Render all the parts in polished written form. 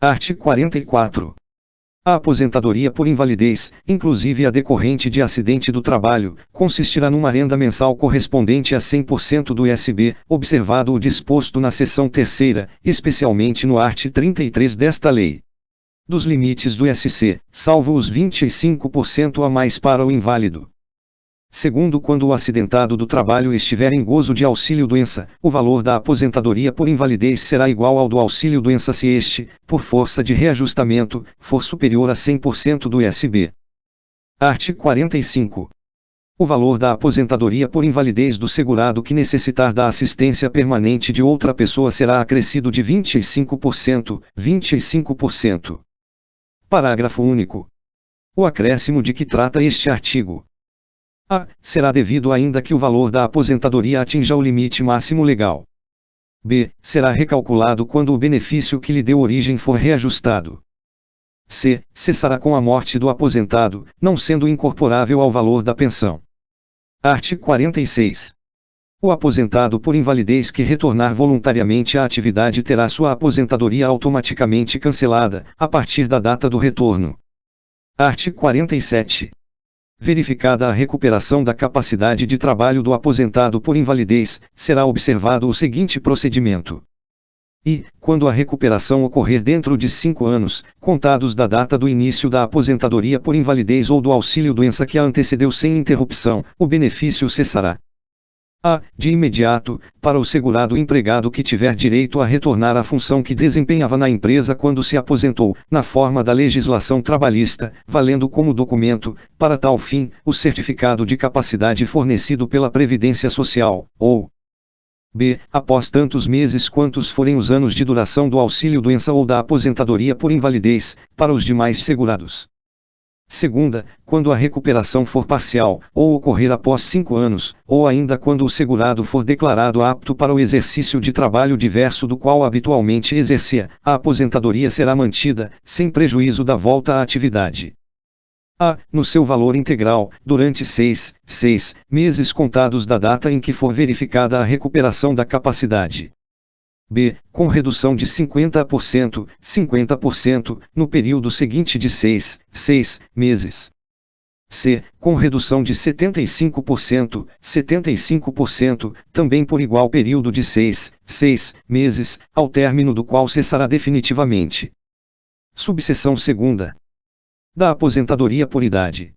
Art. 44. A aposentadoria por invalidez, inclusive a decorrente de acidente do trabalho, consistirá numa renda mensal correspondente a 100% do ISB, observado o disposto na seção 3ª, especialmente no art. 33 desta lei. Dos limites do ISC, salvo os 25% a mais para o inválido. Segundo, quando o acidentado do trabalho estiver em gozo de auxílio-doença, o valor da aposentadoria por invalidez será igual ao do auxílio-doença se este, por força de reajustamento, for superior a 100% do ISB. Art. 45. O valor da aposentadoria por invalidez do segurado que necessitar da assistência permanente de outra pessoa será acrescido de 25%, 25%. Parágrafo único. O acréscimo de que trata este artigo. A. Será devido ainda que o valor da aposentadoria atinja o limite máximo legal. B. Será recalculado quando o benefício que lhe deu origem for reajustado. C. Cessará com a morte do aposentado, não sendo incorporável ao valor da pensão. Art. 46. O aposentado por invalidez que retornar voluntariamente à atividade terá sua aposentadoria automaticamente cancelada, a partir da data do retorno. Art. 47. Verificada a recuperação da capacidade de trabalho do aposentado por invalidez, será observado o seguinte procedimento. E, quando a recuperação ocorrer dentro de 5 anos, contados da data do início da aposentadoria por invalidez ou do auxílio-doença que a antecedeu sem interrupção, o benefício cessará. A. De imediato, para o segurado empregado que tiver direito a retornar à função que desempenhava na empresa quando se aposentou, na forma da legislação trabalhista, valendo como documento, para tal fim, o certificado de capacidade fornecido pela Previdência Social, ou B. Após tantos meses quantos forem os anos de duração do auxílio-doença ou da aposentadoria por invalidez, para os demais segurados. Segunda, quando a recuperação for parcial, ou ocorrer após 5 anos, ou ainda quando o segurado for declarado apto para o exercício de trabalho diverso do qual habitualmente exercia, a aposentadoria será mantida, sem prejuízo da volta à atividade. A. No seu valor integral, durante 6 meses contados da data em que for verificada a recuperação da capacidade. B. Com redução de 50%, no período seguinte de 6 meses. C. Com redução de 75%, também por igual período de 6 meses, ao término do qual cessará definitivamente. Subseção 2ª. Da aposentadoria por idade.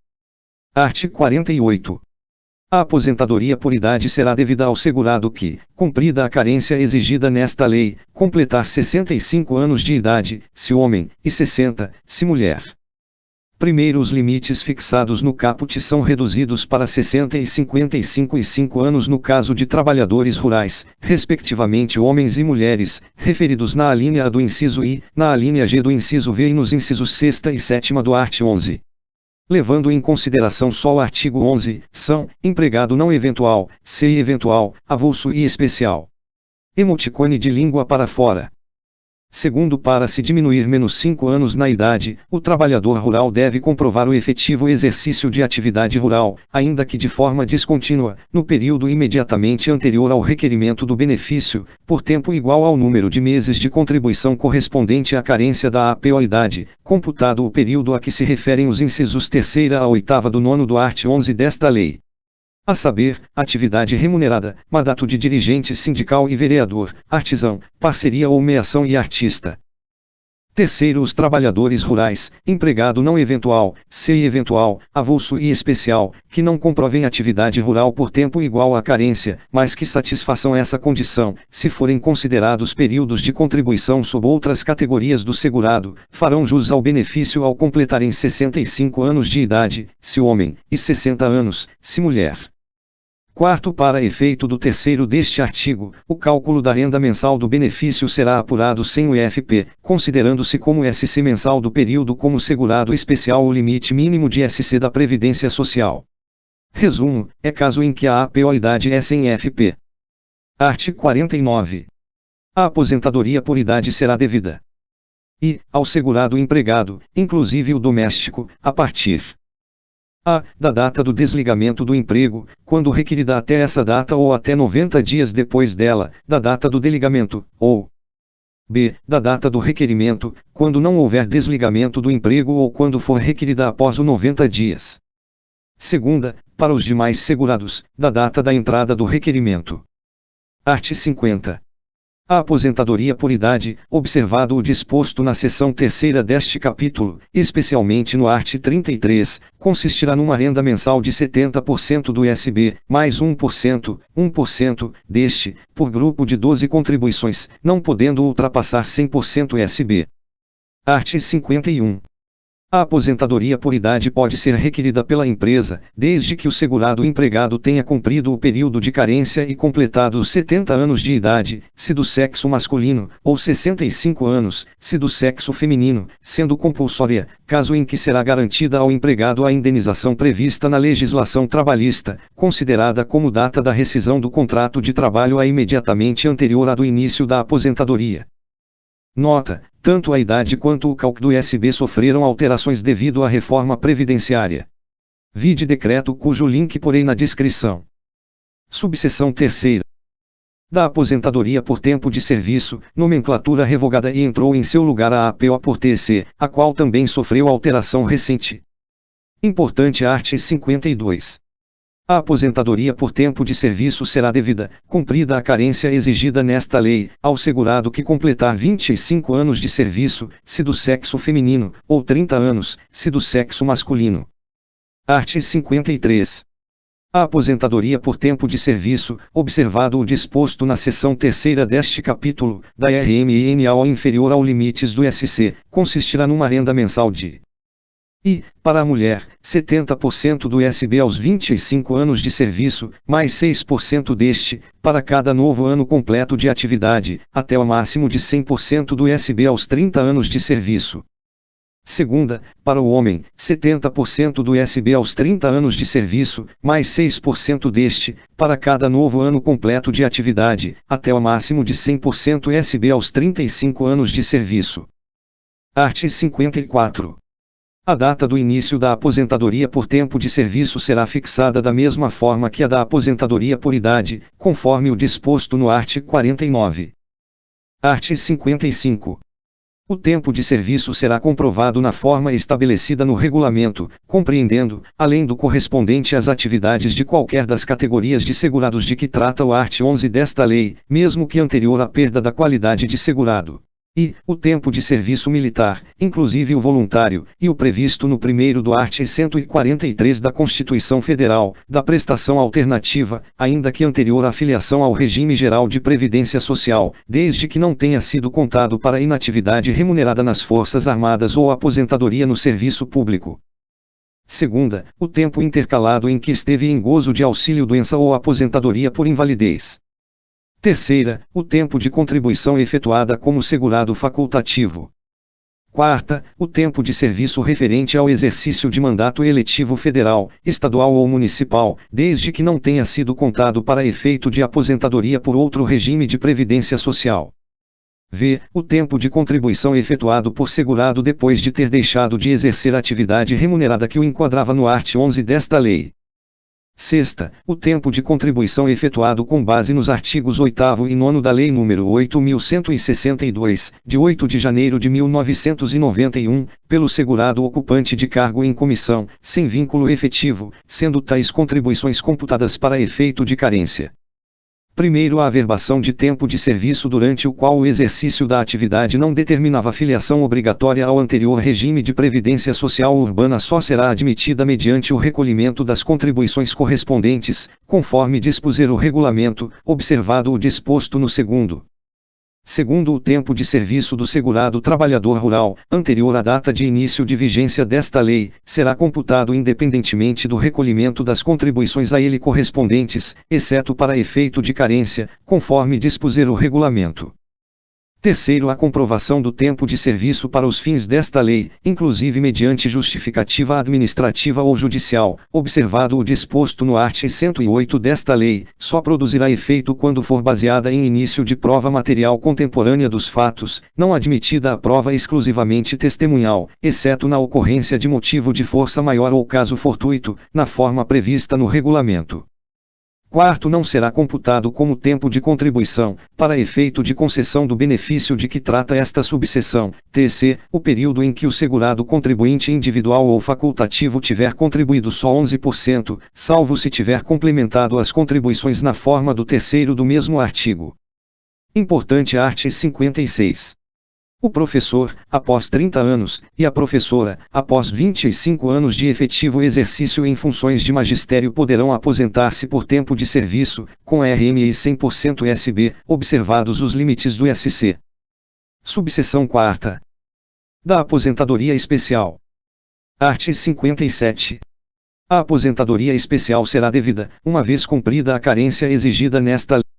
Art. 48. A aposentadoria por idade será devida ao segurado que, cumprida a carência exigida nesta lei, completar 65 anos de idade, se homem, e 60, se mulher. Primeiro, os limites fixados no caput são reduzidos para 60 e 55 e 5 anos no caso de trabalhadores rurais, respectivamente homens e mulheres, referidos na alínea A do inciso I, na alínea G do inciso V e nos incisos 6ª e 7ª do art. 11. Levando em consideração só o artigo 11, são, empregado não eventual, C e eventual, avulso e especial. Emoticone de língua para fora. Segundo, para se diminuir menos 5 anos na idade, o trabalhador rural deve comprovar o efetivo exercício de atividade rural, ainda que de forma descontínua, no período imediatamente anterior ao requerimento do benefício, por tempo igual ao número de meses de contribuição correspondente à carência da APO-idade, computado o período a que se referem os incisos 3ª a 8ª do 9º do art. 11 desta lei. A saber, atividade remunerada, mandato de dirigente sindical e vereador, artesão, parceria ou meação e artista. Terceiro, os trabalhadores rurais, empregado não eventual, C e eventual, avulso e especial, que não comprovem atividade rural por tempo igual à carência, mas que satisfaçam essa condição, se forem considerados períodos de contribuição sob outras categorias do segurado, farão jus ao benefício ao completarem 65 anos de idade, se homem, e 60 anos, se mulher. Quarto, para efeito do terceiro deste artigo, o cálculo da renda mensal do benefício será apurado sem o IFP, considerando-se como SC mensal do período como segurado especial o limite mínimo de SC da Previdência Social. Resumo, é caso em que a APO-idade é sem IFP. Art. 49. A aposentadoria por idade será devida. E, ao segurado empregado, inclusive o doméstico, a partir a. Da data do desligamento do emprego, quando requerida até essa data ou até 90 dias depois dela, da data do desligamento, ou b. Da data do requerimento, quando não houver desligamento do emprego ou quando for requerida após os 90 dias. Segunda, para os demais segurados, da data da entrada do requerimento. Art. 50. A aposentadoria por idade, observado o disposto na seção 3ª deste capítulo, especialmente no art. 33, consistirá numa renda mensal de 70% do ISB, mais 1% deste, por grupo de 12 contribuições, não podendo ultrapassar 100% ISB. Art. 51. A aposentadoria por idade pode ser requerida pela empresa, desde que o segurado empregado tenha cumprido o período de carência e completado os 70 anos de idade, se do sexo masculino, ou 65 anos, se do sexo feminino, sendo compulsória, caso em que será garantida ao empregado a indenização prevista na legislação trabalhista, considerada como data da rescisão do contrato de trabalho a imediatamente anterior à do início da aposentadoria. Nota: tanto a idade quanto o cálculo do ISB sofreram alterações devido à reforma previdenciária. Vide decreto cujo link porei na descrição. Subseção 3ª. Da aposentadoria por tempo de serviço, nomenclatura revogada e entrou em seu lugar a APO por TC, a qual também sofreu alteração recente. Importante art. 52. A aposentadoria por tempo de serviço será devida, cumprida a carência exigida nesta lei, ao segurado que completar 25 anos de serviço, se do sexo feminino, ou 30 anos, se do sexo masculino. Art. 53. A aposentadoria por tempo de serviço, observado o disposto na seção 3ª deste capítulo, da RMN ao inferior aos limites do SC, consistirá numa renda mensal de e, para a mulher, 70% do ISB aos 25 anos de serviço, mais 6% deste, para cada novo ano completo de atividade, até o máximo de 100% do ISB aos 30 anos de serviço. Segunda, para o homem, 70% do ISB aos 30 anos de serviço, mais 6% deste, para cada novo ano completo de atividade, até o máximo de 100% ISB aos 35 anos de serviço. Art. 54. A data do início da aposentadoria por tempo de serviço será fixada da mesma forma que a da aposentadoria por idade, conforme o disposto no art. 49. Art. 55. O tempo de serviço será comprovado na forma estabelecida no regulamento, compreendendo, além do correspondente às atividades de qualquer das categorias de segurados de que trata o art. 11 desta lei, mesmo que anterior à perda da qualidade de segurado. E, o tempo de serviço militar, inclusive o voluntário, e o previsto no 1º do art. 143 da Constituição Federal, da prestação alternativa, ainda que anterior à filiação ao regime geral de previdência social, desde que não tenha sido contado para inatividade remunerada nas Forças Armadas ou aposentadoria no serviço público. Segunda, o tempo intercalado em que esteve em gozo de auxílio-doença ou aposentadoria por invalidez. Terceira, o tempo de contribuição efetuada como segurado facultativo. Quarta, o tempo de serviço referente ao exercício de mandato eletivo federal, estadual ou municipal, desde que não tenha sido contado para efeito de aposentadoria por outro regime de previdência social. V. O tempo de contribuição efetuado por segurado depois de ter deixado de exercer atividade remunerada que o enquadrava no art. 11 desta lei. Sexta, o tempo de contribuição efetuado com base nos artigos 8º e 9º da Lei nº 8.162, de 8 de janeiro de 1991, pelo segurado ocupante de cargo em comissão, sem vínculo efetivo, sendo tais contribuições computadas para efeito de carência. Primeiro, a averbação de tempo de serviço durante o qual o exercício da atividade não determinava filiação obrigatória ao anterior regime de previdência social urbana só será admitida mediante o recolhimento das contribuições correspondentes, conforme dispuser o regulamento, observado o disposto no segundo. Segundo, o tempo de serviço do segurado trabalhador rural, anterior à data de início de vigência desta lei, será computado independentemente do recolhimento das contribuições a ele correspondentes, exceto para efeito de carência, conforme dispuser o regulamento. Terceiro, a comprovação do tempo de serviço para os fins desta lei, inclusive mediante justificativa administrativa ou judicial, observado o disposto no art. 108 desta lei, só produzirá efeito quando for baseada em início de prova material contemporânea dos fatos, não admitida a prova exclusivamente testemunhal, exceto na ocorrência de motivo de força maior ou caso fortuito, na forma prevista no regulamento. Quarto, não será computado como tempo de contribuição, para efeito de concessão do benefício de que trata esta subseção. TC, o período em que o segurado contribuinte individual ou facultativo tiver contribuído só 11%, salvo se tiver complementado as contribuições na forma do terceiro do mesmo artigo. Importante art. 56. O professor, após 30 anos, e a professora, após 25 anos de efetivo exercício em funções de magistério poderão aposentar-se por tempo de serviço, com RMI 100% SB, observados os limites do SC. Subseção 4ª. Da aposentadoria especial. Art. 57. A aposentadoria especial será devida, uma vez cumprida a carência exigida nesta lei.